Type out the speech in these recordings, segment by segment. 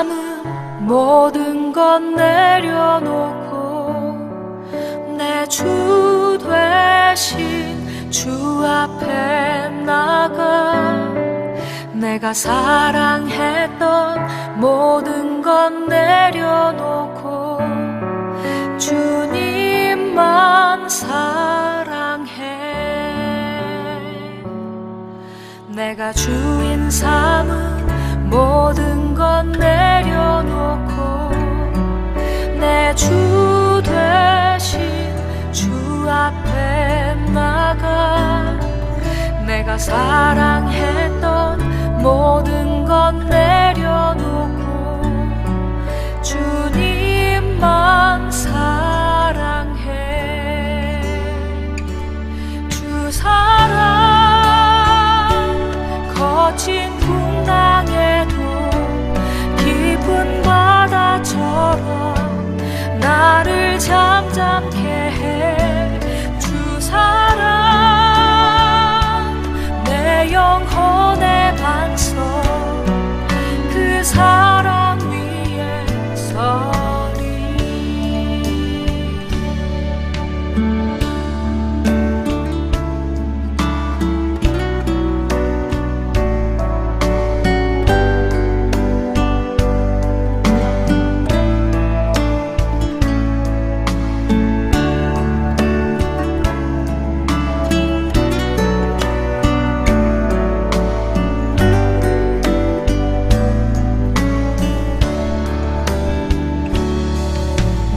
삶은 모든 건 내려놓고 내 주 되신 주 앞에 나가 내가 사랑했던 모든 건 내려놓고 주님만 사랑해. 내가 주인 삼은 모든 건 내려놓고 내 주 되신 주 앞에 나가 내가 사랑했던 모든 건 내려놓고 주님만 사랑해. 주 사랑 거친 풍랑에도 깊은 바다처럼 나를 잠잠케 해. 주 사랑 내 영혼의 반석 그 사랑 위에 서리.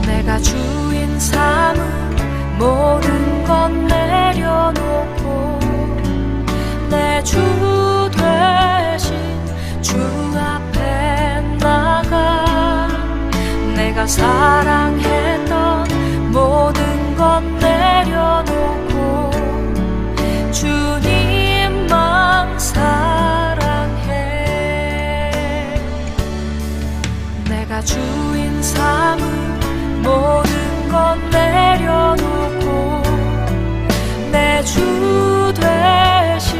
내가 주인 삼은 모든 건 내려놓고 내 주 되신 주 앞에 나가 내가 사랑했던 모든 건 내려놓고 주님만 사랑해. 내가 주인 삼은 모든 건 내려놓고 내 주 되신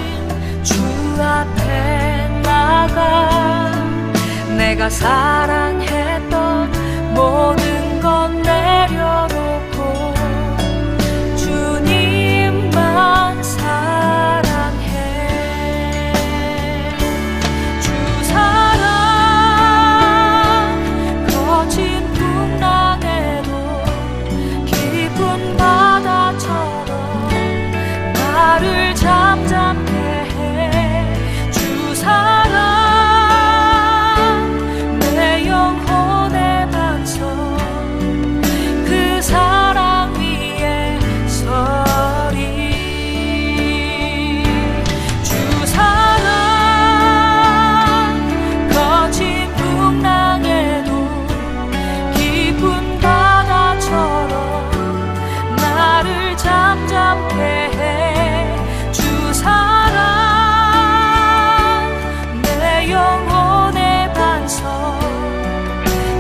주 앞에 나가 내가 사랑했던 모든 건 내려놓고 주님만 사랑해. 주 사랑 거친 풍랑에도 깊은 바다처럼 나를 잠잠케 해. 주 사랑 내 영혼의 반석 그 사랑 위에 서리. 주 사랑 거친 풍랑에도 깊은 바다처럼 나를 잠잠케 해. 주 사랑 내 영혼의 반석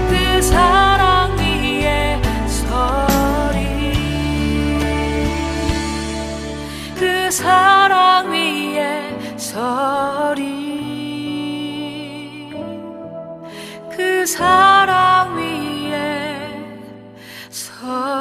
그 사랑 위에 서리. 그 사랑 위에 서리. 그 사랑 위에 서리.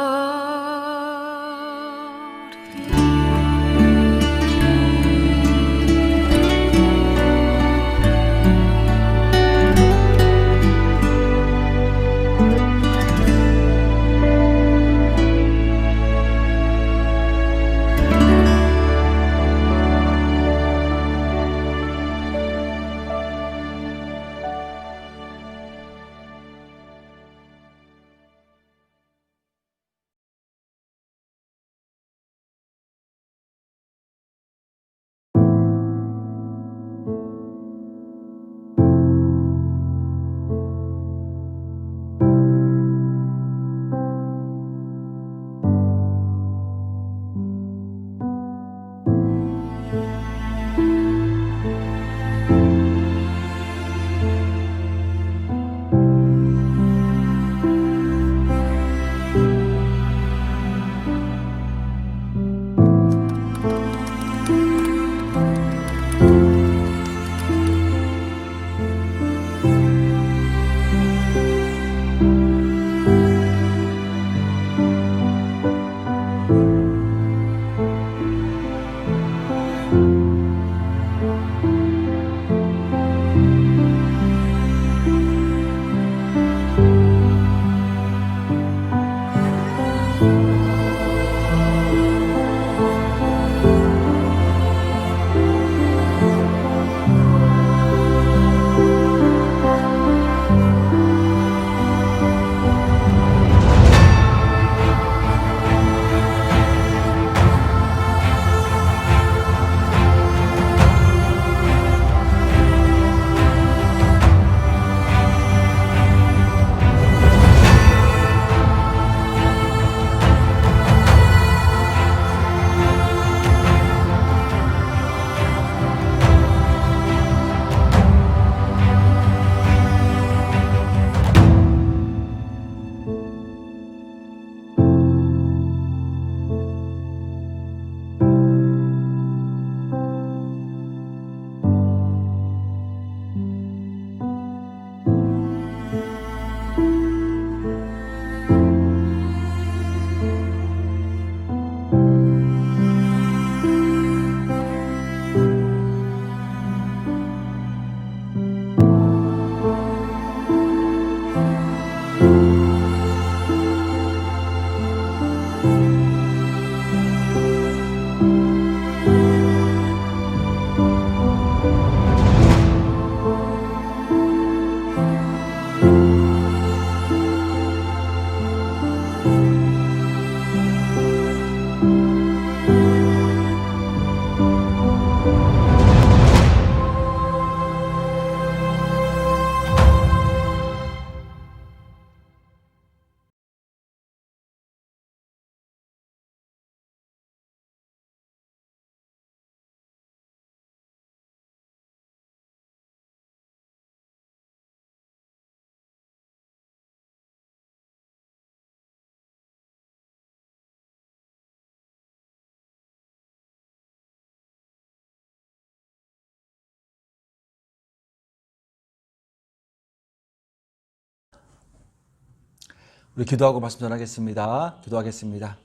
우리 기도하고 말씀 전하겠습니다. 기도하겠습니다.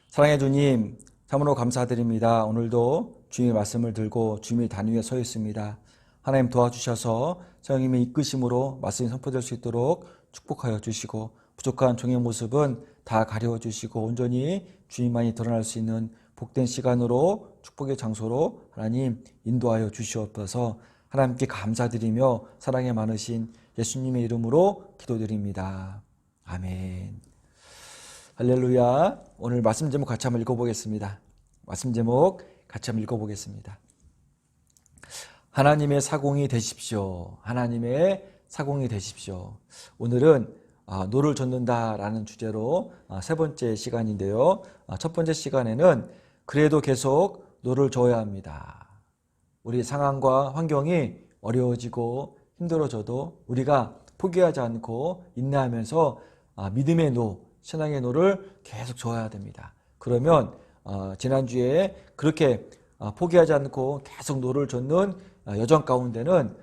사랑해 주님, 참으로 감사드립니다. 오늘도 주님의 말씀을 들고 주님의 단 위에 서 있습니다. 하나님 도와주셔서 성령님의 이끄심으로 말씀이 선포될 수 있도록 축복하여 주시고, 부족한 종의 모습은 다 가려워 주시고 온전히 주님만이 드러날 수 있는 복된 시간으로, 축복의 장소로 하나님 인도하여 주시옵소서. 하나님께 감사드리며 사랑에 많으신 예수님의 이름으로 기도드립니다. 아멘. 할렐루야. 오늘 말씀 제목 같이 한번 읽어보겠습니다. 말씀 제목 같이 한번 읽어보겠습니다. 하나님의 사공이 되십시오. 하나님의 사공이 되십시오. 오늘은 노를 젓는다라는 주제로 세 번째 시간인데요. 첫 번째 시간에는 그래도 계속 노를 저어야 합니다. 우리 상황과 환경이 어려워지고 힘들어져도 우리가 포기하지 않고 인내하면서 믿음의 노, 신앙의 노를 계속 저어야 됩니다. 그러면 지난주에 그렇게 포기하지 않고 계속 노를 젓는 여정 가운데는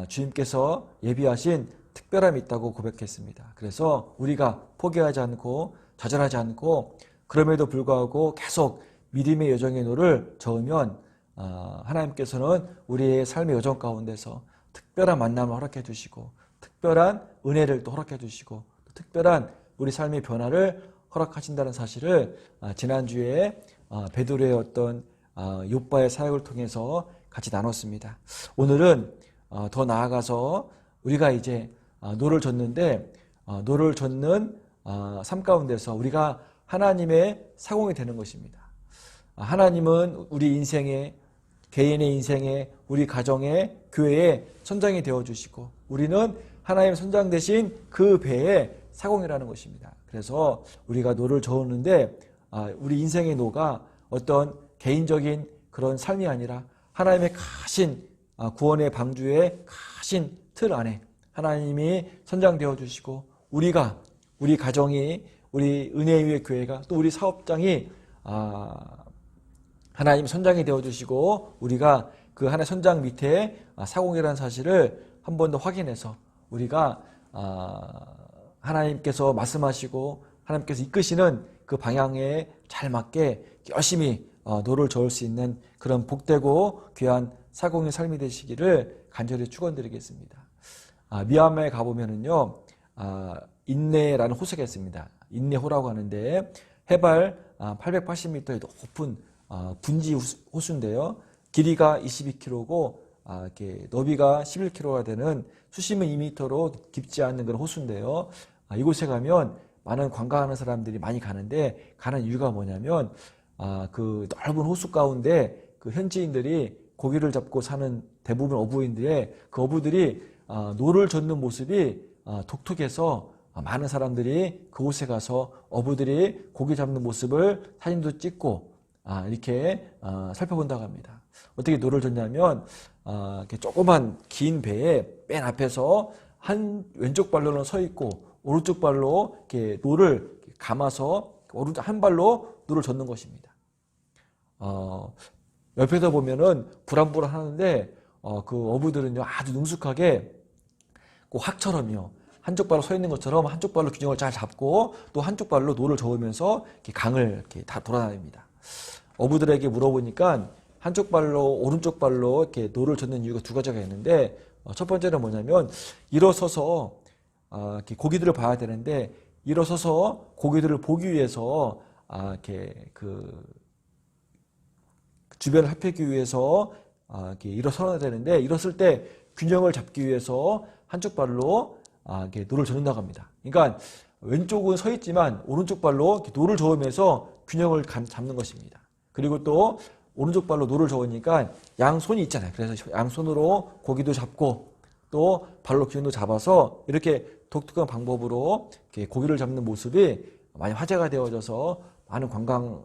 주님께서 예비하신 특별함이 있다고 고백했습니다. 그래서 우리가 포기하지 않고 좌절하지 않고 그럼에도 불구하고 계속 믿음의 여정의 노를 저으면 하나님께서는 우리의 삶의 여정 가운데서 특별한 만남을 허락해 주시고 특별한 은혜를 또 허락해 주시고 특별한 우리 삶의 변화를 허락하신다는 사실을 지난주에 베드로의 어떤 욥바의 사역을 통해서 같이 나눴습니다. 오늘은 더 나아가서 우리가 이제 노를 젓는데 노를 젓는 삶 가운데서 우리가 하나님의 사공이 되는 것입니다. 하나님은 우리 인생에, 개인의 인생에, 우리 가정에, 교회에 선장이 되어주시고 우리는 하나님의 선장 대신 그 배의 사공이라는 것입니다. 그래서 우리가 노를 저었는데 우리 인생의 노가 어떤 개인적인 그런 삶이 아니라 하나님의 가신 구원의 방주의 가신 틀 안에 하나님이 선장 되어주시고 우리가, 우리 가정이, 우리 은혜의 위의 교회가 또 우리 사업장이 하나님 선장이 되어주시고 우리가 그 하나의 선장 밑에 사공이라는 사실을 한 번 더 확인해서 우리가 하나님께서 말씀하시고 하나님께서 이끄시는 그 방향에 잘 맞게 열심히 노를 저을 수 있는 그런 복되고 귀한 사공의 삶이 되시기를 간절히 축원드리겠습니다. 미얀마에 가보면은요, 인내라는 호수가 있습니다. 인내호라고 하는데 해발 880m의 높은 분지 호수인데요. 길이가 22km고 이렇게 너비가 11km가 되는 수심은 2m로 깊지 않는 그런 호수인데요. 이곳에 가면 많은 관광하는 사람들이 많이 가는데 가는 이유가 뭐냐면 그 넓은 호수 가운데 그 현지인들이 고기를 잡고 사는 대부분 어부인들의 그 어부들이 노를 젓는 모습이 독특해서 많은 사람들이 그곳에 가서 어부들이 고기 잡는 모습을 사진도 찍고 이렇게 살펴본다고 합니다. 어떻게 노를 젓냐면 이렇게 조그만 긴 배에 맨 앞에서 왼쪽 발로는 서 있고 오른쪽 발로 이렇게 노를 감아서 오른쪽 한 발로 노를 젓는 것입니다. 옆에서 보면은 불안불안 하는데 그 어부들은요 아주 능숙하게 그 학처럼요 한쪽 발로 서 있는 것처럼 한쪽 발로 균형을 잘 잡고 또 한쪽 발로 노를 저으면서 이렇게 강을 이렇게 다 돌아다닙니다. 어부들에게 물어보니까 한쪽 발로 오른쪽 발로 이렇게 노를 젓는 이유가 두 가지가 있는데 첫 번째는 뭐냐면 일어서서 이렇게 고기들을 봐야 되는데 일어서서 고기들을 보기 위해서 이렇게 그 주변을 살피기 위해서 이렇게 일어서야 되는데 일었을 때 균형을 잡기 위해서 한쪽 발로 이렇게 노를 젓는다고 합니다. 그러니까 왼쪽은 서 있지만 오른쪽 발로 이렇게 노를 저으면서 균형을 잡는 것입니다. 그리고 또 오른쪽 발로 노를 저으니까 양손이 있잖아요. 그래서 양손으로 고기도 잡고 또 발로 균형도 잡아서 이렇게 독특한 방법으로 이렇게 고기를 잡는 모습이 많이 화제가 되어져서 많은 관광하는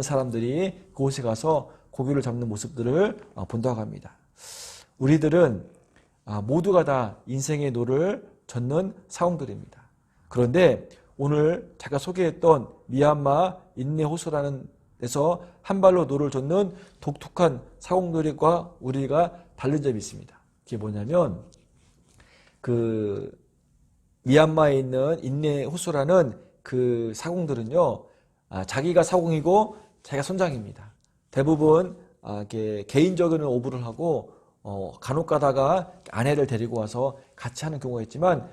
사람들이 그곳에 가서 고기를 잡는 모습들을 본다고 합니다. 우리들은 모두가 다 인생의 노를 젓는 사공들입니다. 그런데 오늘 제가 소개했던 미얀마 인내호수라는 데서 한 발로 노를 젓는 독특한 사공들과 우리가 다른 점이 있습니다. 그게 뭐냐면 그 미얀마에 있는 인내 호소라는 그 사공들은요, 자기가 사공이고 자기가 선장입니다. 대부분 이렇게 개인적인 오부를 하고 간혹 가다가 아내를 데리고 와서 같이 하는 경우가 있지만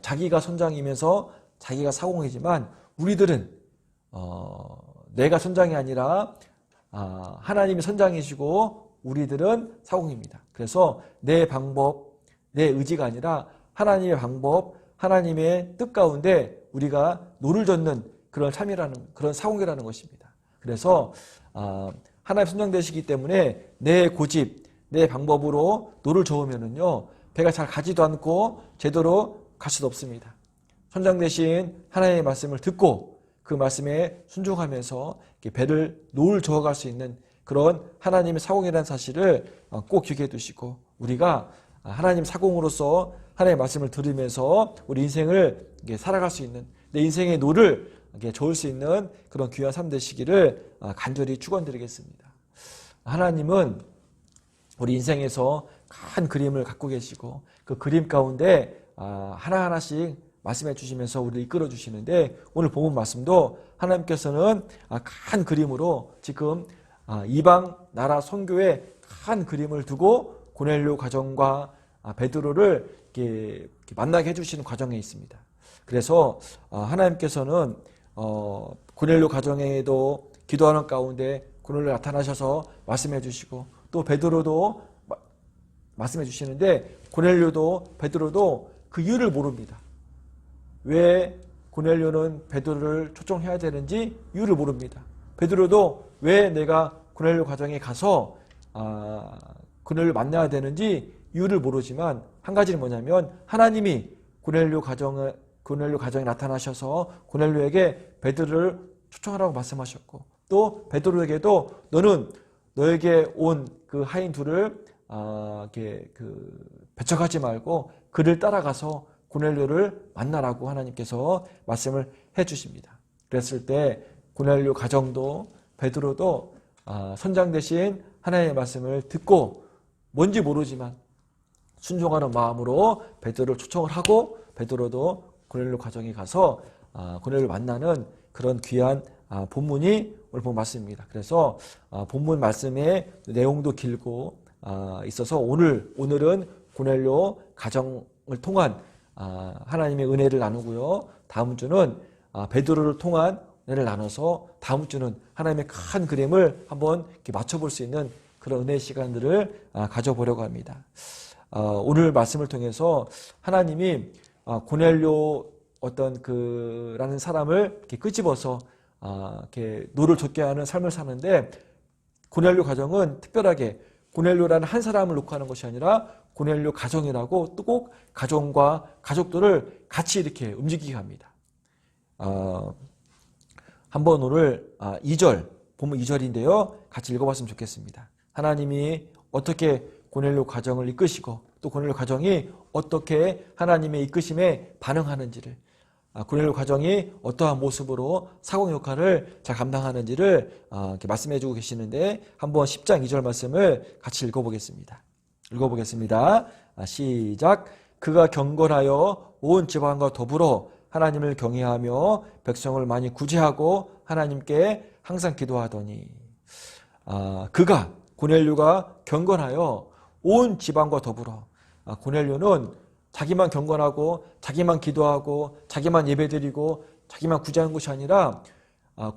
자기가 선장이면서 자기가 사공이지만 우리들은 내가 선장이 아니라 하나님이 선장이시고 우리들은 사공입니다. 그래서 내 방법, 내 의지가 아니라 하나님의 방법, 하나님의 뜻 가운데 우리가 노를 젓는 그런 참이라는 그런 사공이라는 것입니다. 그래서 하나님 선장되시기 때문에 내 고집, 내 방법으로 노를 저으면은요 배가 잘 가지도 않고 제대로 갈 수도 없습니다. 선장 대신 하나님의 말씀을 듣고 그 말씀에 순종하면서 배를 노를 저어갈 수 있는 그런 하나님의 사공이라는 사실을 꼭 기억해 두시고 우리가 하나님 사공으로서 하나님의 말씀을 들으면서 우리 인생을 살아갈 수 있는 내 인생의 노를 저을 수 있는 그런 귀한 삶 되시기를 간절히 축원드리겠습니다. 하나님은 우리 인생에서 큰 그림을 갖고 계시고 그 그림 가운데 하나하나씩 말씀해 주시면서 우리를 이끌어 주시는데 오늘 본문 말씀도 하나님께서는 큰 그림으로 지금 이방 나라 선교에 큰 그림을 두고 고넬료 가정과 베드로를 이렇게 만나게 해주시는 과정에 있습니다. 그래서 하나님께서는 고넬료 가정에도 기도하는 가운데 고넬료 나타나셔서 말씀해 주시고 또 베드로도 말씀해 주시는데 고넬료도 베드로도 그 이유를 모릅니다. 왜 고넬료는 베드로를 초청해야 되는지 이유를 모릅니다. 베드로도 왜 내가 고넬료 가정에 가서 고넬료 만나야 되는지 이유를 모르지만 한 가지는 뭐냐면 하나님이 고넬료 가정에 나타나셔서 고넬료에게 베드로를 초청하라고 말씀하셨고 또 베드로에게도 너는 너에게 온 그 하인 둘을 배척하지 말고 그를 따라가서 고넬료를 만나라고 하나님께서 말씀을 해주십니다. 그랬을 때 고넬료 가정도 베드로도 선장 대신 하나님의 말씀을 듣고 뭔지 모르지만 순종하는 마음으로 베드로를 초청을 하고 베드로도 고넬료 가정에 가서 고넬료를 만나는 그런 귀한 본문이 오늘 본 말씀입니다. 그래서 본문 말씀의 내용도 길고 있어서 오늘은 고넬료 가정을 통한 하나님의 은혜를 나누고요. 다음 주는 베드로를 통한 은혜를 나눠서 다음 주는 하나님의 큰 그림을 한번 이렇게 맞춰볼 수 있는 그런 은혜의 시간들을 가져보려고 합니다. 오늘 말씀을 통해서 하나님이 고넬료 라는 사람을 이렇게 끄집어서 이렇게 노를 젓게 하는 삶을 사는데 고넬료 가정은 특별하게 고넬료라는 한 사람을 놓고 하는 것이 아니라 고넬료 가정이라고 또 꼭 가정과 가족들을 같이 이렇게 움직이게 합니다. 한번 오늘 2절, 본문 2절인데요. 같이 읽어봤으면 좋겠습니다. 하나님이 어떻게 고넬료 가정을 이끄시고 또 고넬료 가정이 어떻게 하나님의 이끄심에 반응하는지를 고넬료 가정이 어떠한 모습으로 사공 역할을 잘 감당하는지를 이렇게 말씀해 주고 계시는데 한번 10장 2절 말씀을 같이 읽어보겠습니다. 시작. 그가 경건하여 온 지방과 더불어 하나님을 경외하며 백성을 많이 구제하고 하나님께 항상 기도하더니 그가 고넬료가 경건하여 온 지방과 더불어 고넬료는 자기만 경건하고 자기만 기도하고 자기만 예배드리고 자기만 구제한 것이 아니라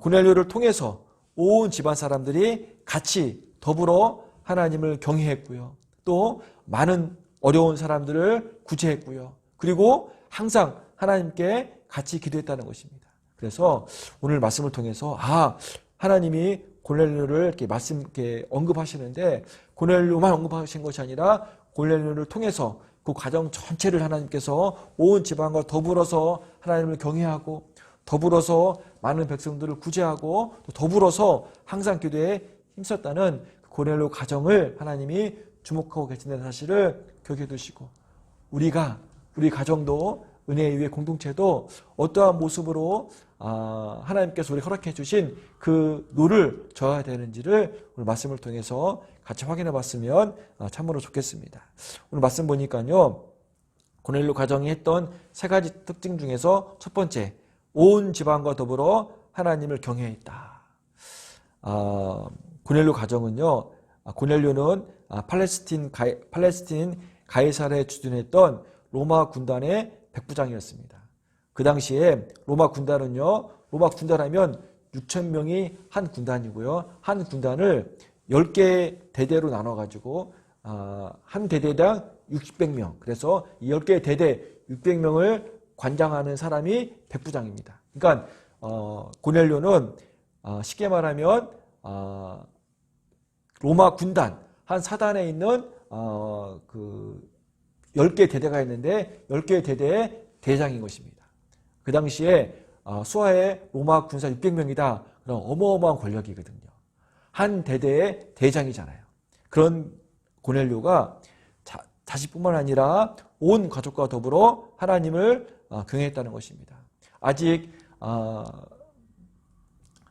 고넬료를 통해서 온 집안 사람들이 같이 더불어 하나님을 경외했고요. 또 많은 어려운 사람들을 구제했고요. 그리고 항상 하나님께 같이 기도했다는 것입니다. 그래서 오늘 말씀을 통해서 하나님이 고넬료를 이렇게 언급하시는데 고넬료만 언급하신 것이 아니라 고넬료를 통해서 그 가정 전체를 하나님께서 온 집안과 더불어서 하나님을 경외하고 더불어서 많은 백성들을 구제하고 또 더불어서 항상 기도에 힘썼다는 고넬료 가정을 하나님이 주목하고 계신다는 사실을 기억해 두시고 우리 가정도 은혜의 위에 공동체도 어떠한 모습으로 하나님께서 우리 허락해 주신 그 노를 저어야 되는지를 오늘 말씀을 통해서 같이 확인해 봤으면 참으로 좋겠습니다. 오늘 말씀 보니까요. 고넬료 가정이 했던 세 가지 특징 중에서 첫 번째, 온 집안과 더불어 하나님을 경외했다. 고넬료 가정은요, 고넬료는 팔레스틴 가이사르에 주둔했던 로마 군단의 백부장이었습니다. 그 당시에 로마 군단은요, 로마 군단하면 6,000명이 한 군단이고요. 한 군단을 10개 대대로 나눠가지고 한 대대당 600명. 그래서 이 10개 대대 600명을 관장하는 사람이 백부장입니다. 그러니까 고넬료는 쉽게 말하면 로마 군단 한 사단에 있는 그 10개 대대가 있는데 10개 대대의 대장인 것입니다. 그 당시에 수하의 로마 군사 600명이다. 그럼 어마어마한 권력이거든요. 한 대대의 대장이잖아요. 그런 고넬료가 자식뿐만 아니라 온 가족과 더불어 하나님을 경외했다는 것입니다. 아직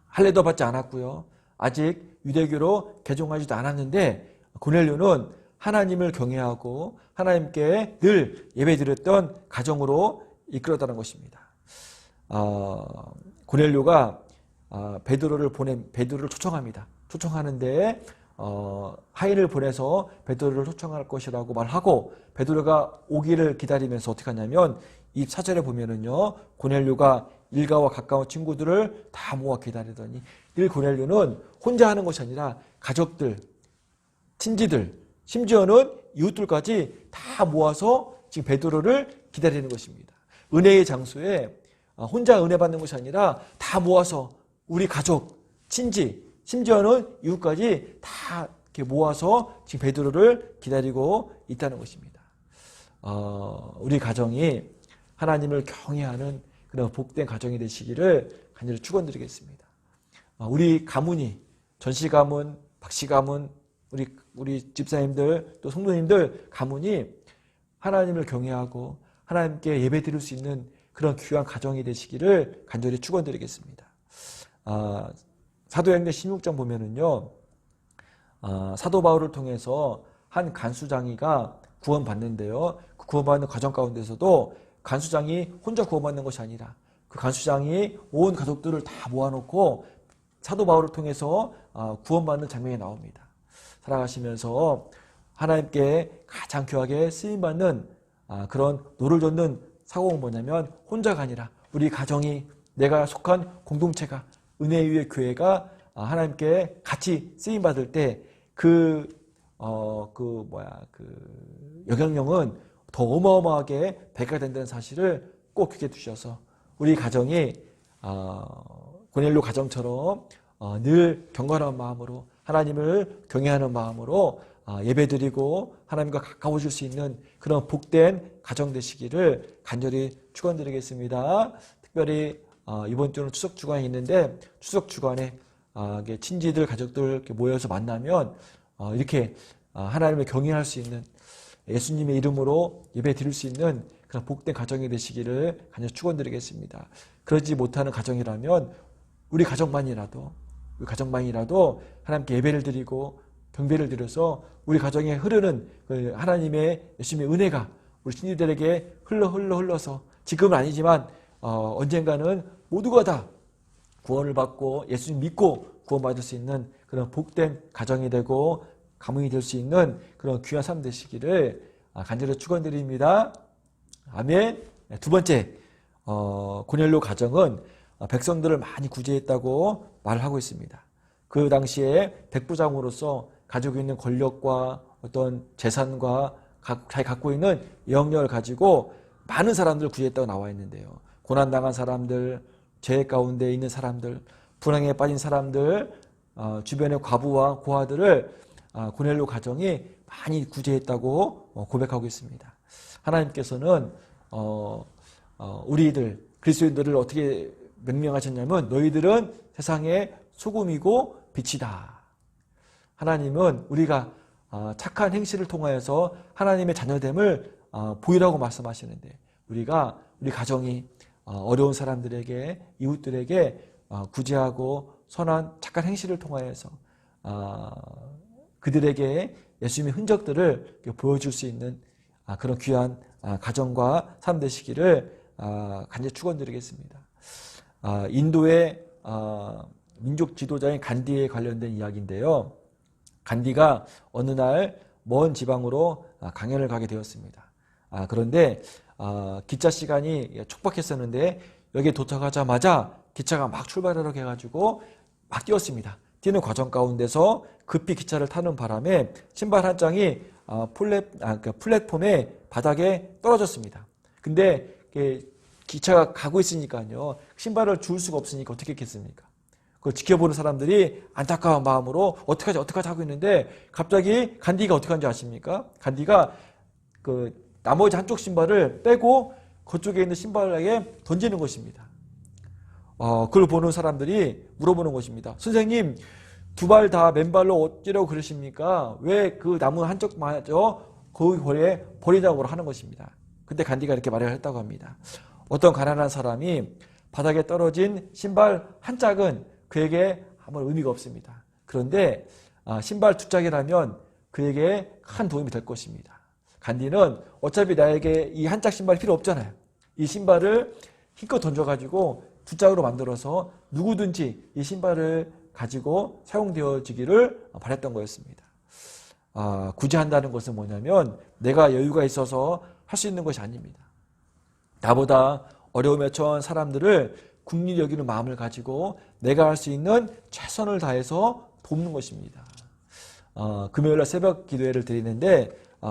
할례도 받지 않았고요. 아직 유대교로 개종하지도 않았는데 고넬료는 하나님을 경외하고 하나님께 늘 예배드렸던 가정으로 이끌었다는 것입니다. 고넬료가 베드로를 초청합니다. 초청하는데 하인을 보내서 베드로를 초청할 것이라고 말하고 베드로가 오기를 기다리면서 어떻게 하냐면 이 사절에 보면은요, 고넬료가 일가와 가까운 친구들을 다 모아 기다리더니 이 고넬료는 혼자 하는 것이 아니라 가족들, 친지들, 심지어는 이웃들까지 다 모아서 지금 베드로를 기다리는 것입니다. 은혜의 장소에 혼자 은혜 받는 것이 아니라 다 모아서 우리 가족, 친지, 심지어는 이웃까지 다 이렇게 모아서 지금 베드로를 기다리고 있다는 것입니다. 우리 가정이 하나님을 경외하는 그런 복된 가정이 되시기를 간절히 축원드리겠습니다. 우리 가문이 전씨 가문, 박씨 가문, 우리 집사님들 또 성도님들 가문이 하나님을 경외하고 하나님께 예배드릴 수 있는 그런 귀한 가정이 되시기를 간절히 축원드리겠습니다. 사도행전 16장 보면은요, 사도 바울을 통해서 한 간수장이가 구원받는데요. 그 구원받는 과정 가운데서도 간수장이 혼자 구원받는 것이 아니라 그 간수장이 온 가족들을 다 모아놓고 사도 바울을 통해서 구원받는 장면이 나옵니다. 살아가시면서 하나님께 가장 귀하게 쓰임받는 그런 노를 젓는 사고는 뭐냐면 혼자가 아니라 우리 가정이 내가 속한 공동체가 은혜 위의 교회가 하나님께 같이 쓰임받을 때 그 영향력은 더 어마어마하게 배가 된다는 사실을 꼭 기억해 두셔서 우리 가정이 고넬료 가정처럼 늘 경건한 마음으로 하나님을 경외하는 마음으로 예배드리고 하나님과 가까워질 수 있는 그런 복된 가정 되시기를 간절히 축원드리겠습니다. 특별히 이번 주는 추석 주간이 있는데 추석 주간에 친지들 가족들 이렇게 모여서 만나면 이렇게 하나님을 경외할 수 있는 예수님의 이름으로 예배 드릴 수 있는 그런 복된 가정이 되시기를 간절히 축원드리겠습니다. 그러지 못하는 가정이라면 우리 가정만이라도 하나님께 예배를 드리고 경배를 드려서 우리 가정에 흐르는 그 하나님의 예수님의 은혜가 우리 친지들에게 흘러서 지금은 아니지만 언젠가는 모두가 다 구원을 받고 예수님 믿고 구원받을 수 있는 그런 복된 가정이 되고 가문이 될 수 있는 그런 귀한 삶 되시기를 간절히 축원드립니다. 아멘. 두 번째, 고넬료 가정은 백성들을 많이 구제했다고 말하고 있습니다. 그 당시에 백부장으로서 가지고 있는 권력과 어떤 재산과 자기 갖고 있는 영역을 가지고 많은 사람들을 구제했다고 나와 있는데요. 고난당한 사람들, 죄 가운데 있는 사람들, 불행에 빠진 사람들, 주변의 과부와 고아들을 고넬료 가정이 많이 구제했다고 고백하고 있습니다. 하나님께서는 우리들 그리스도인들을 어떻게 명령하셨냐면 너희들은 세상의 소금이고 빛이다. 하나님은 우리가 착한 행실을 통하여서 하나님의 자녀됨을 보이라고 말씀하시는데 우리 가정이 어려운 사람들에게 이웃들에게 구제하고 선한 착한 행실을 통하여서 그들에게 예수님의 흔적들을 보여줄 수 있는 그런 귀한 가정과 삶 되시기를 간절히 축원드리겠습니다. 인도의 민족 지도자인 간디에 관련된 이야기인데요. 간디가 어느 날 먼 지방으로 강연을 가게 되었습니다. 그런데 기차 시간이 촉박했었는데 여기에 도착하자마자 기차가 막 출발하려고 해가지고 막 뛰었습니다. 뛰는 과정 가운데서 급히 기차를 타는 바람에 신발 한 짝이 플랫폼에 바닥에 떨어졌습니다. 근데 기차가 가고 있으니까요, 신발을 줄 수가 없으니까 어떻게 했겠습니까? 그걸 지켜보는 사람들이 안타까운 마음으로 어떡하지 하고 있는데 갑자기 간디가 어떻게 한지 아십니까? 간디가 나머지 한쪽 신발을 빼고 그쪽에 있는 신발에게 던지는 것입니다. 그걸 보는 사람들이 물어보는 것입니다. 선생님, 두 발 다 맨발로 어찌라고 그러십니까? 왜 그 나무 한쪽마저 거기 거리에 버리자고 하는 것입니다. 그때 간디가 이렇게 말을 했다고 합니다. 어떤 가난한 사람이 바닥에 떨어진 신발 한 짝은 그에게 아무 의미가 없습니다. 그런데 신발 두 짝이라면 그에게 큰 도움이 될 것입니다. 간디는 어차피 나에게 이 한 짝 신발이 필요 없잖아요. 이 신발을 힘껏 던져가지고 두 짝으로 만들어서 누구든지 이 신발을 가지고 사용되어지기를 바랬던 거였습니다. 구제한다는 것은 뭐냐면 내가 여유가 있어서 할 수 있는 것이 아닙니다. 나보다 어려움에 처한 사람들을 국리 여기는 마음을 가지고 내가 할 수 있는 최선을 다해서 돕는 것입니다. 금요일날 새벽 기도회를 드리는데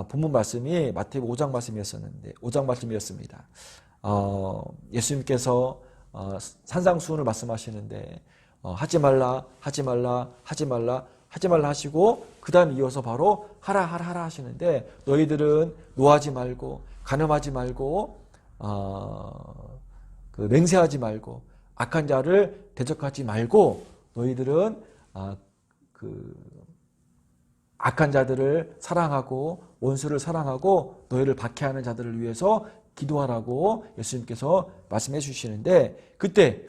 본문 말씀이 마태복음 5장 말씀이었습니다. 예수님께서 산상수훈을 말씀하시는데 하지 말라 하시고 그 다음 이어서 바로 하라 하시는데 너희들은 노하지 말고 간음하지 말고 맹세하지 말고 악한 자를 대적하지 말고 너희들은 악한 자들을 사랑하고 원수를 사랑하고 너희를 박해하는 자들을 위해서 기도하라고 예수님께서 말씀해 주시는데 그때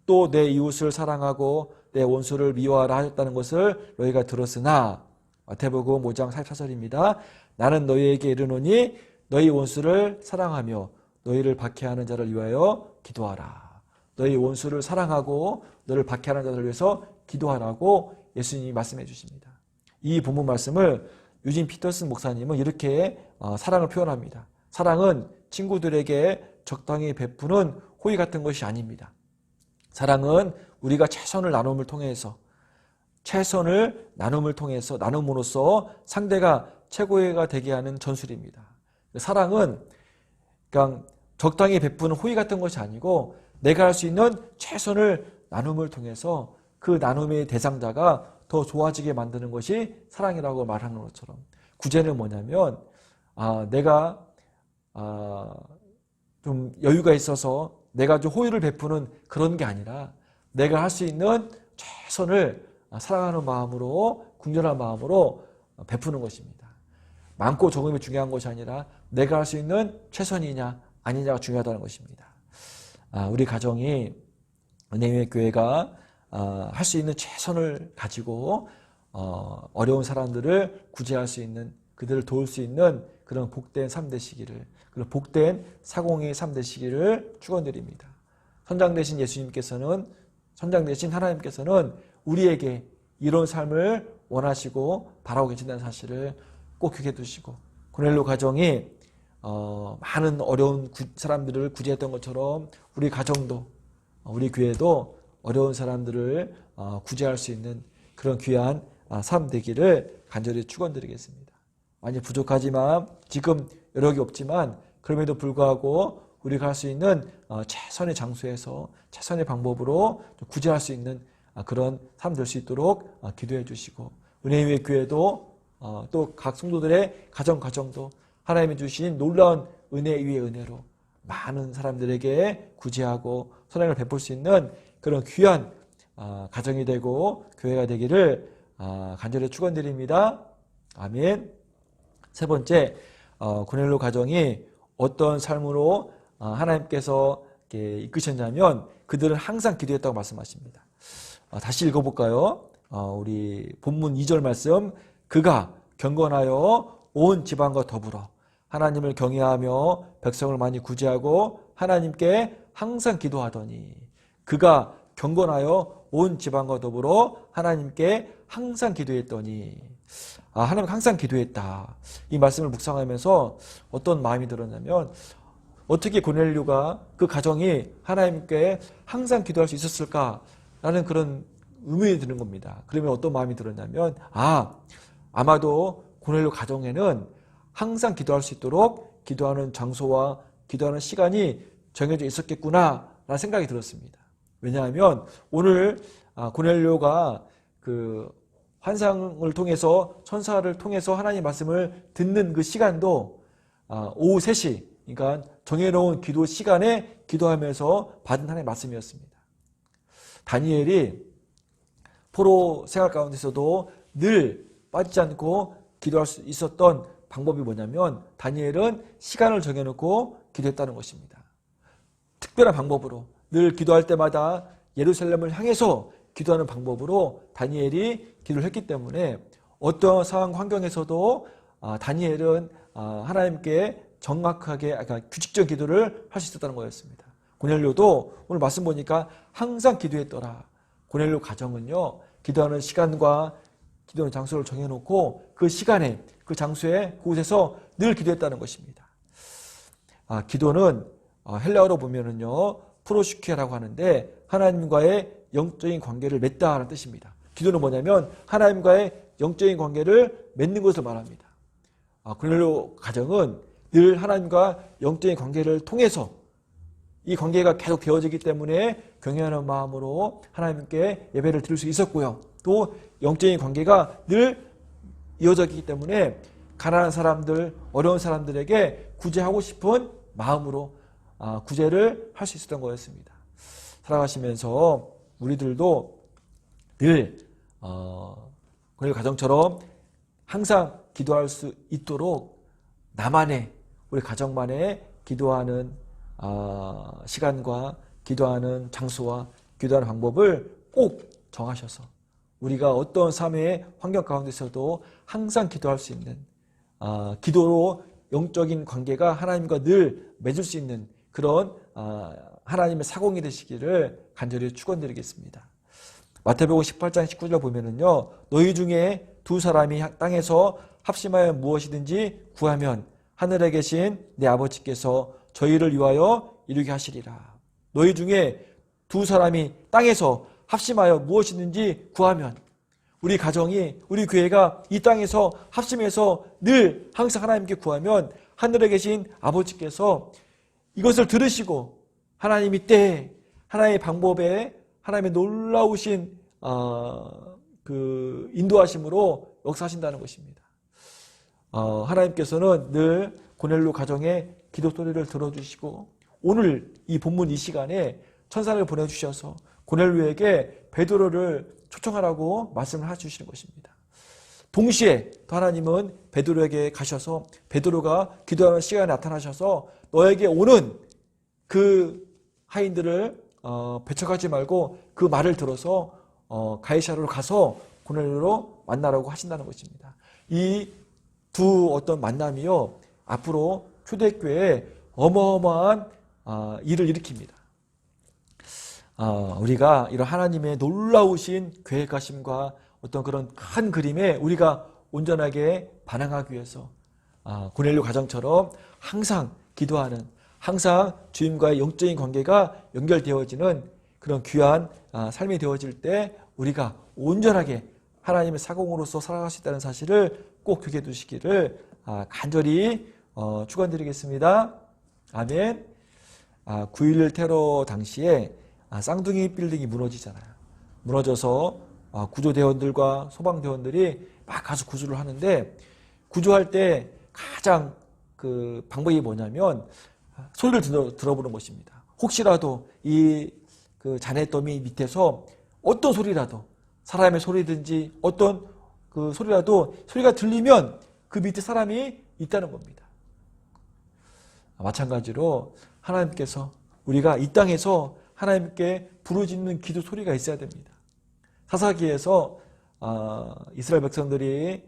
또 내 이웃을 사랑하고 내 원수를 미워하라 하셨다는 것을 너희가 들었으나 마태복음 5장 44절입니다. 나는 너희에게 이르노니 너희 원수를 사랑하며 너희를 박해하는 자를 위하여 기도하라. 너희 원수를 사랑하고 너를 박해하는 자들을 위해서 기도하라고 예수님이 말씀해 주십니다. 이 본문 말씀을 유진 피터슨 목사님은 이렇게 사랑을 표현합니다. 사랑은 친구들에게 적당히 베푸는 호의 같은 것이 아닙니다. 사랑은 우리가 최선을 나눔을 통해서 나눔으로써 상대가 최고가 되게 하는 전술입니다. 사랑은 그냥 적당히 베푸는 호의 같은 것이 아니고 내가 할 수 있는 최선을 나눔을 통해서 그 나눔의 대상자가 더 좋아지게 만드는 것이 사랑이라고 말하는 것처럼 구제는 뭐냐면 내가 좀 여유가 있어서 내가 좀 호의를 베푸는 그런 게 아니라 내가 할 수 있는 최선을 사랑하는 마음으로 궁전한 마음으로 베푸는 것입니다. 많고 적음이 중요한 것이 아니라 내가 할 수 있는 최선이냐 아니냐가 중요하다는 것입니다. 우리 가정이 은혜의 교회가 할 수 있는 최선을 가지고 어려운 사람들을 구제할 수 있는 그들을 도울 수 있는 그런 복된 삶 되시기를 그런 복된 사공의 삶 되시기를 축원드립니다. 선장 되신 하나님께서는 우리에게 이런 삶을 원하시고 바라고 계신다는 사실을 꼭 기억해 두시고 고넬료 가정이 많은 어려운 사람들을 구제했던 것처럼 우리 가정도 우리 교회도 어려운 사람들을 구제할 수 있는 그런 귀한 삶 되기를 간절히 축원드리겠습니다. 많이 부족하지만 지금 여력이 없지만 그럼에도 불구하고 우리가 할 수 있는 최선의 장소에서 최선의 방법으로 구제할 수 있는 그런 삶 될 수 있도록 기도해 주시고 은혜의 교회도 또 각 성도들의 가정도 하나님이 주신 놀라운 은혜 위의 은혜로 많은 사람들에게 구제하고 선행을 베풀 수 있는 그런 귀한 가정이 되고 교회가 되기를 간절히 축원드립니다. 아멘. 세 번째, 고넬료 가정이 어떤 삶으로 하나님께서 이끄셨냐면 그들은 항상 기도했다고 말씀하십니다. 다시 읽어볼까요? 우리 본문 2절 말씀 그가 경건하여 온 지방과 더불어 하나님을 경외하며 백성을 많이 구제하고 하나님께 항상 기도하더니 그가 경건하여 온 지방과 더불어 하나님께 항상 기도했더니 하나님 항상 기도했다. 이 말씀을 묵상하면서 어떤 마음이 들었냐면 어떻게 고넬료가 그 가정이 하나님께 항상 기도할 수 있었을까라는 그런 의문이 드는 겁니다. 그러면 어떤 마음이 들었냐면 아마도 고넬료 가정에는 항상 기도할 수 있도록 기도하는 장소와 기도하는 시간이 정해져 있었겠구나라는 생각이 들었습니다. 왜냐하면 오늘 고넬료가 그 환상을 통해서 천사를 통해서 하나님 말씀을 듣는 그 시간도 오후 3시 그러니까 정해놓은 기도 시간에 기도하면서 받은 하나님의 말씀이었습니다. 다니엘이 포로 생활 가운데서도 늘 빠지지 않고 기도할 수 있었던 방법이 뭐냐면 다니엘은 시간을 정해놓고 기도했다는 것입니다. 특별한 방법으로 늘 기도할 때마다 예루살렘을 향해서 기도하는 방법으로 다니엘이 기도를 했기 때문에 어떤 상황 환경에서도 다니엘은 하나님께 정확하게 규칙적 기도를 할 수 있었다는 거였습니다. 고넬료도 오늘 말씀 보니까 항상 기도했더라. 고넬료 가정은요 기도하는 시간과 기도하는 장소를 정해놓고 그 시간에 그 장소에 그곳에서 늘 기도했다는 것입니다. 기도는 헬라어로 보면은요 프로슈케라고 하는데 하나님과의 영적인 관계를 맺다라는 뜻입니다. 기도는 뭐냐면 하나님과의 영적인 관계를 맺는 것을 말합니다. 고넬료 가정은 늘 하나님과 영적인 관계를 통해서 이 관계가 계속 되어지기 때문에 경외하는 마음으로 하나님께 예배를 드릴 수 있었고요. 또 영적인 관계가 늘 이어졌기 때문에 가난한 사람들, 어려운 사람들에게 구제하고 싶은 마음으로 구제를 할 수 있었던 거였습니다. 살아가시면서 우리들도 늘 고넬료 가정처럼 항상 기도할 수 있도록 나만의 우리 가정만의 기도하는 시간과 기도하는 장소와 기도하는 방법을 꼭 정하셔서 우리가 어떤 삶의 환경 가운데서도 항상 기도할 수 있는 기도로 영적인 관계가 하나님과 늘 맺을 수 있는 그런 하나님의 사공이 되시기를 간절히 축원드리겠습니다. 마태복음 18장 19절 보면은요 너희 중에 두 사람이 땅에서 합심하여 무엇이든지 구하면 하늘에 계신 내 아버지께서 저희를 위하여 이루게 하시리라. 너희 중에 두 사람이 땅에서 합심하여 무엇이든지 구하면 우리 가정이 우리 교회가 이 땅에서 합심해서 늘 항상 하나님께 구하면 하늘에 계신 아버지께서 이것을 들으시고 하나님이 때에 하나님의 방법에 하나님의 놀라우신 그 인도하심으로 역사하신다는 것입니다. 하나님께서는 늘 고넬료 가정의 기도 소리를 들어주시고 오늘 이 본문 이 시간에 천사를 보내주셔서 고넬료에게 베드로를 초청하라고 말씀을 해주시는 것입니다. 동시에 또 하나님은 베드로에게 가셔서 베드로가 기도하는 시간에 나타나셔서 너에게 오는 그 하인들을 배척하지 말고 그 말을 들어서 가이사랴로 가서 고넬료로 만나라고 하신다는 것입니다. 이 두 어떤 만남이요 앞으로 초대교회에 어마어마한 일을 일으킵니다. 우리가 이런 하나님의 놀라우신 계획하심과 어떤 그런 큰 그림에 우리가 온전하게 반응하기 위해서 고넬료 가정처럼 항상 기도하는 항상 주님과의 영적인 관계가 연결되어지는 그런 귀한 삶이 되어질 때 우리가 온전하게 하나님의 사공으로서 살아갈 수 있다는 사실을 꼭 기억해 두시기를 간절히 축원드리겠습니다. 아멘. 9.11 테러 당시에 쌍둥이 빌딩이 무너지잖아요. 무너져서 구조대원들과 소방대원들이 막 가서 구조를 하는데 구조할 때 가장 그 방법이 뭐냐면 소리를 들어보는 것입니다. 혹시라도 이 그 잔해더미 밑에서 어떤 소리라도 사람의 소리든지 어떤 그 소리라도 소리가 들리면 그 밑에 사람이 있다는 겁니다. 마찬가지로 하나님께서 우리가 이 땅에서 하나님께 부르짖는 기도 소리가 있어야 됩니다. 사사기에서 이스라엘 백성들이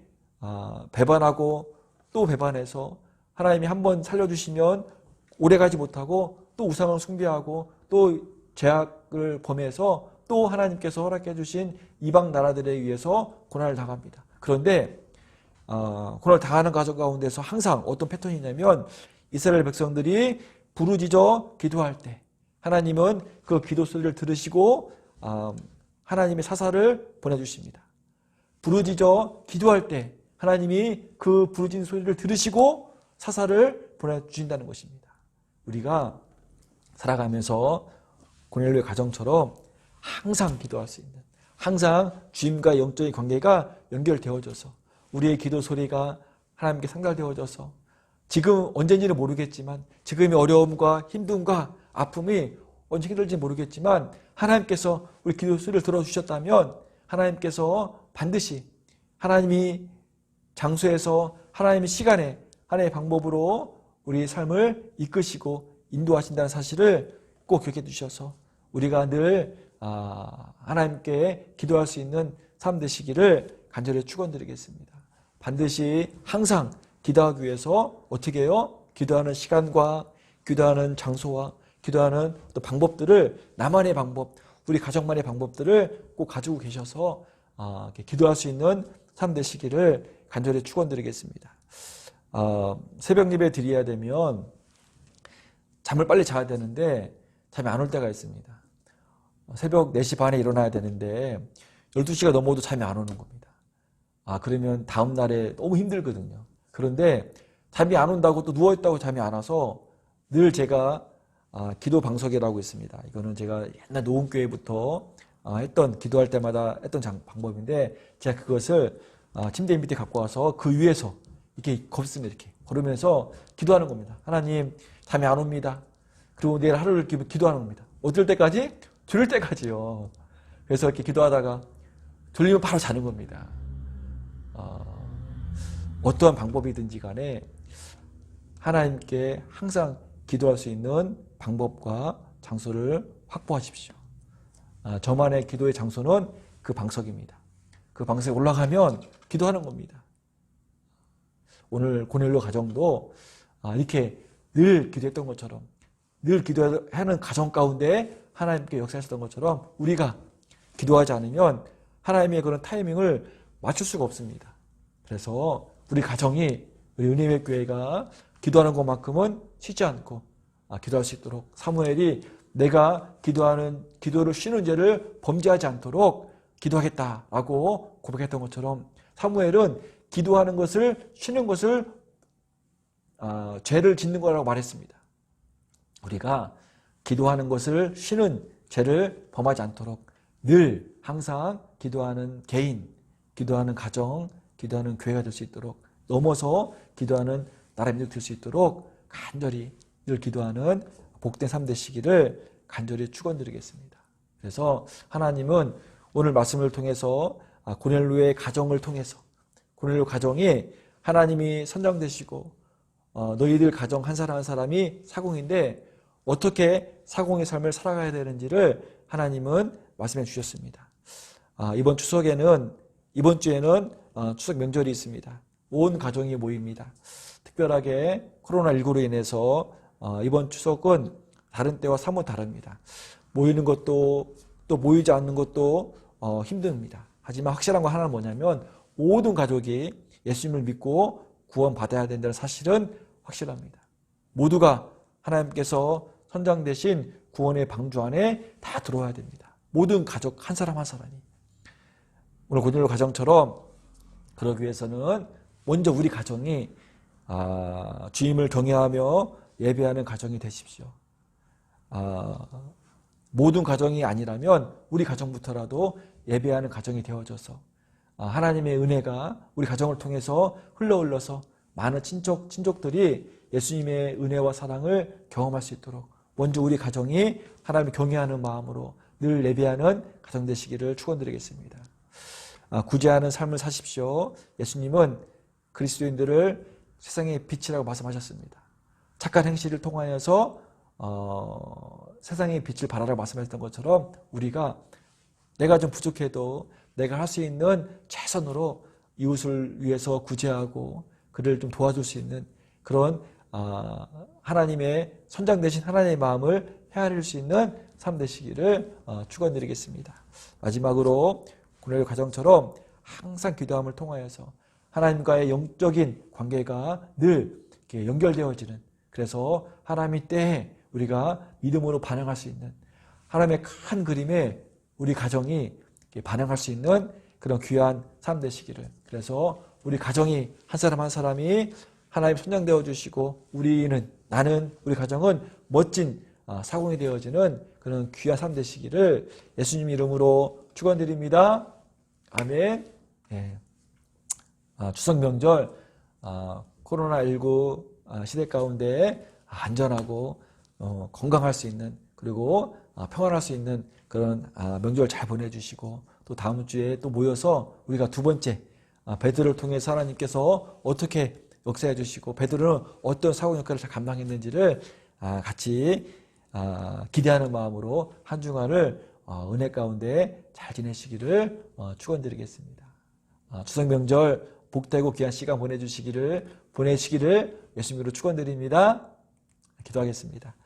배반하고 또 배반해서 하나님이 한번 살려주시면 오래가지 못하고 또 우상을 숭배하고 또 죄악을 범해서 또 하나님께서 허락해 주신 이방 나라들에 의해서 고난을 당합니다. 그런데 고난을 당하는 과정 가운데서 항상 어떤 패턴이냐면 이스라엘 백성들이 부르짖어 기도할 때 하나님은 그 기도 소리를 들으시고 하나님의 사사를 보내주십니다. 부르짖어 기도할 때 하나님이 그 부르짖는 소리를 들으시고 사사를 보내주신다는 것입니다. 우리가 살아가면서 고넬료의 가정처럼 항상 기도할 수 있는, 항상 주님과 영적인 관계가 연결되어져서 우리의 기도 소리가 하나님께 상달되어져서 지금 언제인지는 모르겠지만 지금의 어려움과 힘듦과 아픔이 언제 힘들지 모르겠지만 하나님께서 우리 기도 소리를 들어주셨다면 하나님께서 반드시 하나님이 장소에서 하나님의 시간에 하나님의 방법으로 우리의 삶을 이끄시고 인도하신다는 사실을 꼭 기억해 주셔서 우리가 늘 하나님께 기도할 수 있는 삶 되시기를 간절히 축원드리겠습니다. 반드시 항상 기도하기 위해서 어떻게 해요? 기도하는 시간과 기도하는 장소와 기도하는 또 방법들을 나만의 방법, 우리 가정만의 방법들을 꼭 가지고 계셔서 기도할 수 있는 삶 되시기를 간절히 축원드리겠습니다. 새벽 예배 드려야 되면 잠을 빨리 자야 되는데 잠이 안 올 때가 있습니다. 새벽 4시 반에 일어나야 되는데 12시가 넘어도 잠이 안 오는 겁니다. 그러면 다음 날에 너무 힘들거든요. 그런데 잠이 안 온다고 또 누워있다고 잠이 안 와서 늘 제가 기도 방석이라고 있습니다. 이거는 제가 옛날 노은교회부터 했던, 기도할 때마다 했던 방법인데 제가 그것을 침대 밑에 갖고 와서 그 위에서 이렇게 걷습니다. 이렇게 걸으면서 기도하는 겁니다. 하나님, 잠이 안 옵니다. 그리고 내일 하루를 기도하는 겁니다. 어떨 때까지? 졸릴 때까지요. 그래서 이렇게 기도하다가 졸리면 바로 자는 겁니다. 어떠한 방법이든지 간에 하나님께 항상 기도할 수 있는 방법과 장소를 확보하십시오. 저만의 기도의 장소는 그 방석입니다. 그 방석에 올라가면 기도하는 겁니다. 오늘 고넬료 가정도 이렇게 늘 기도했던 것처럼 늘 기도하는 가정 가운데 하나님께 역사하셨던 것처럼 우리가 기도하지 않으면 하나님의 그런 타이밍을 맞출 수가 없습니다. 그래서 우리 가정이, 우리 은혜의 교회가 기도하는 것만큼은 쉬지 않고 기도할 수 있도록 사무엘이 내가 기도를 쉬는 죄를 범죄하지 않도록 기도하겠다라고 고백했던 것처럼 사무엘은 기도하는 것을, 쉬는 것을 죄를 짓는 거라고 말했습니다. 우리가 기도하는 것을 쉬는 죄를 범하지 않도록 늘 항상 기도하는 개인, 기도하는 가정, 기도하는 교회가 될 수 있도록 넘어서 기도하는 나라 민족 될 수 있도록 간절히 늘 기도하는 복된 삶 되시기를 간절히 축원드리겠습니다. 그래서 하나님은 오늘 말씀을 통해서 고넬료의 가정을 통해서 고넬료 가정이 하나님이 선정되시고 너희들 가정 한 사람 한 사람이 사공인데 어떻게 사공의 삶을 살아가야 되는지를 하나님은 말씀해 주셨습니다. 이번 주에는 추석 명절이 있습니다. 온 가정이 모입니다. 특별하게 코로나19로 인해서 이번 추석은 다른 때와 사뭇 다릅니다. 모이는 것도 또 모이지 않는 것도 힘듭니다. 하지만 확실한 거 하나는 뭐냐면 모든 가족이 예수님을 믿고 구원받아야 된다는 사실은 확실합니다. 모두가 하나님께서 선정되신 구원의 방주 안에 다 들어와야 됩니다. 모든 가족 한 사람 한 사람이. 오늘 고넬료 가정처럼 그러기 위해서는 먼저 우리 가정이 주님을 경외하며 예배하는 가정이 되십시오. 모든 가정이 아니라면 우리 가정부터라도 예배하는 가정이 되어져서 하나님의 은혜가 우리 가정을 통해서 흘러서 많은 친족들이 예수님의 은혜와 사랑을 경험할 수 있도록 먼저 우리 가정이 하나님을 경외하는 마음으로 늘 예배하는 가정 되시기를 축원드리겠습니다. 구제하는 삶을 사십시오. 예수님은 그리스도인들을 세상의 빛이라고 말씀하셨습니다. 착한 행실을 통하여서 세상의 빛을 발하라고 말씀하셨던 것처럼 우리가 내가 좀 부족해도 내가 할 수 있는 최선으로 이웃을 위해서 구제하고 그를 좀 도와줄 수 있는 그런 하나님의 선장 되신 하나님의 마음을 헤아릴 수 있는 삶 되시기를 축원드리겠습니다. 마지막으로 고넬료 가정처럼 항상 기도함을 통하여서 하나님과의 영적인 관계가 늘 이렇게 연결되어지는, 그래서 하나님의 때에 우리가 믿음으로 반응할 수 있는, 하나님의 큰 그림에 우리 가정이 반응할 수 있는 그런 귀한 삶 되시기를, 그래서 우리 가정이 한 사람 한 사람이 하나님 선장되어 주시고 우리 가정은 멋진 사공이 되어지는 그런 귀한 삶 되시기를 예수님 이름으로 축원드립니다. 아멘. 예. 추석 명절 코로나19 시대 가운데 안전하고 건강할 수 있는, 그리고 평안할 수 있는 그런 명절 잘 보내주시고, 또 다음 주에 또 모여서 우리가 두 번째 베드로를 통해서 하나님께서 어떻게 역사해 주시고 베드로는 어떤 사고 역할을 잘 감당했는지를 같이 기대하는 마음으로 한 주간을 은혜 가운데 잘 지내시기를 축원드리겠습니다. 추석 명절 복되고 귀한 시간 보내시기를 예수님으로 축원드립니다. 기도하겠습니다.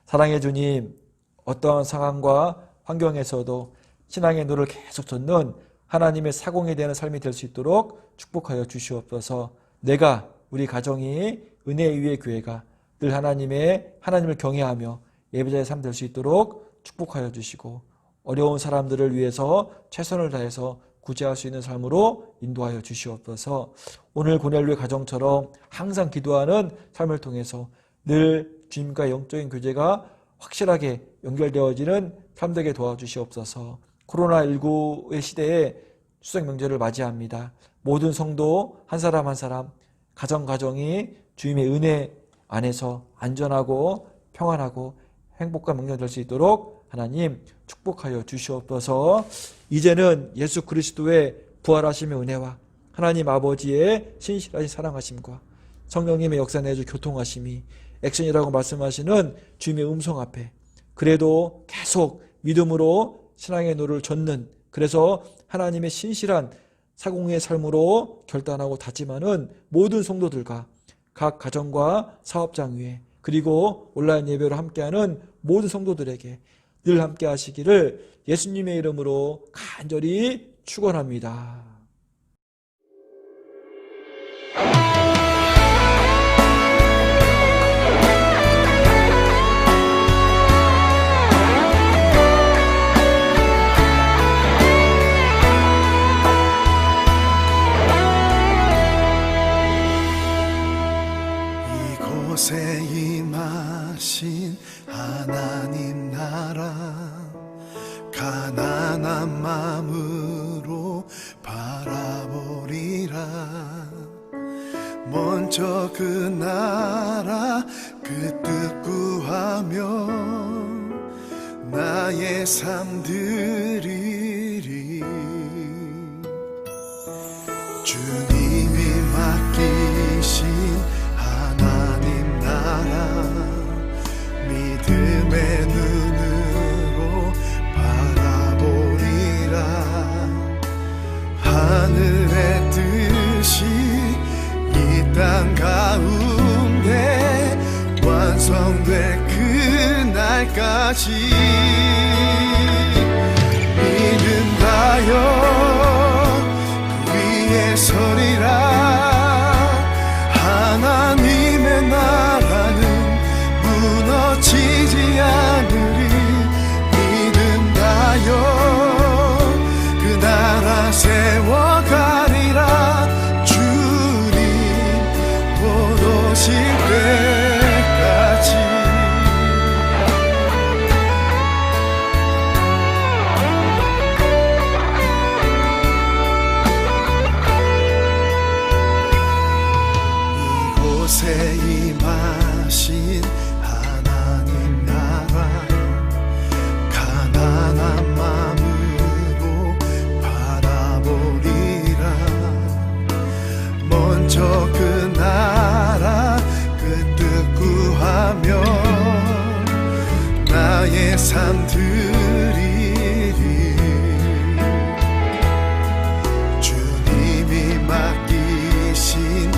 사랑해 주님, 어떠한 상황과 환경에서도 신앙의 노를 계속 젓는 하나님의 사공이 되는 삶이 될 수 있도록 축복하여 주시옵소서. 내가, 우리 가정이 은혜 위의 교회가 늘 하나님을 경외하며 예배자의 삶 될 수 있도록 축복하여 주시고, 어려운 사람들을 위해서 최선을 다해서 구제할 수 있는 삶으로 인도하여 주시옵소서. 오늘 고넬료의 가정처럼 항상 기도하는 삶을 통해서 늘 주님과 영적인 교제가 확실하게 연결되어지는 삶 되게 도와주시옵소서. 코로나19의 시대에 추석 명절을 맞이합니다. 모든 성도 한 사람 한 사람, 가정이 주님의 은혜 안에서 안전하고 평안하고 행복과 명령 될 수 있도록 하나님 축복하여 주시옵소서. 이제는 예수 그리스도의 부활하심의 은혜와 하나님 아버지의 신실하신 사랑하심과 성령님의 역사 내주 교통하심이 액션이라고 말씀하시는 주님의 음성 앞에 그래도 계속 믿음으로 신앙의 노를 젓는, 그래서 하나님의 신실한 사공의 삶으로 결단하고 다짐하는 모든 성도들과 각 가정과 사업장 위에, 그리고 온라인 예배로 함께하는 모든 성도들에게 늘 함께 하시기를 예수님의 이름으로 간절히 축원합니다. 이곳에 임하신 하나님 나라, 가난한 마음으로 바라보리라. 먼저 그 나라 그 뜻 구하며 나의 삶 드리리. 주님이 맡기신 하나님 나라, 믿음의 눈으로 바라보리라. 하늘의 뜻이 이 땅 가운데 완성될 그날까지 믿는다여 그 위에 서리라. 하나님의 나라는 무너지지 않으리. 믿는다여 그 나라 세워가리라. 주님 곧 오실 때까지. 이곳에 임하신 하나님 나라, 가난한 마음으로 바라보리라. 먼저 그 나라 그 뜻 구하며 나의 삶 드리리. 주님이 맡기신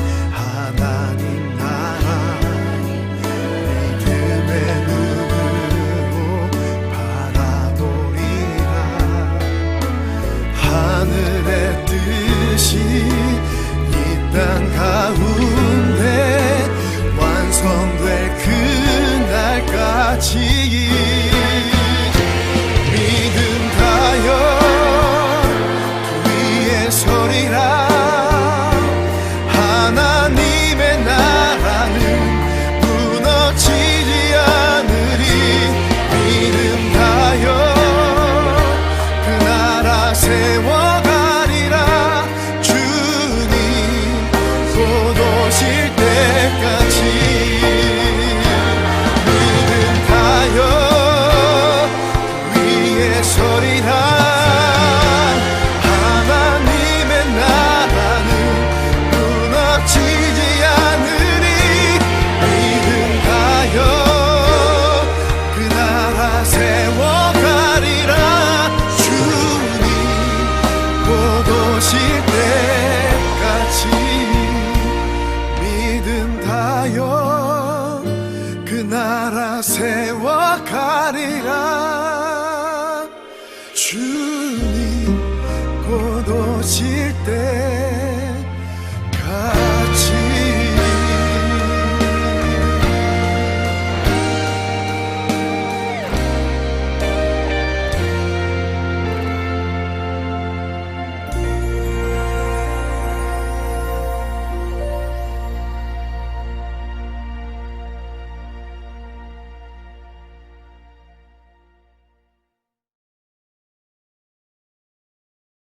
세워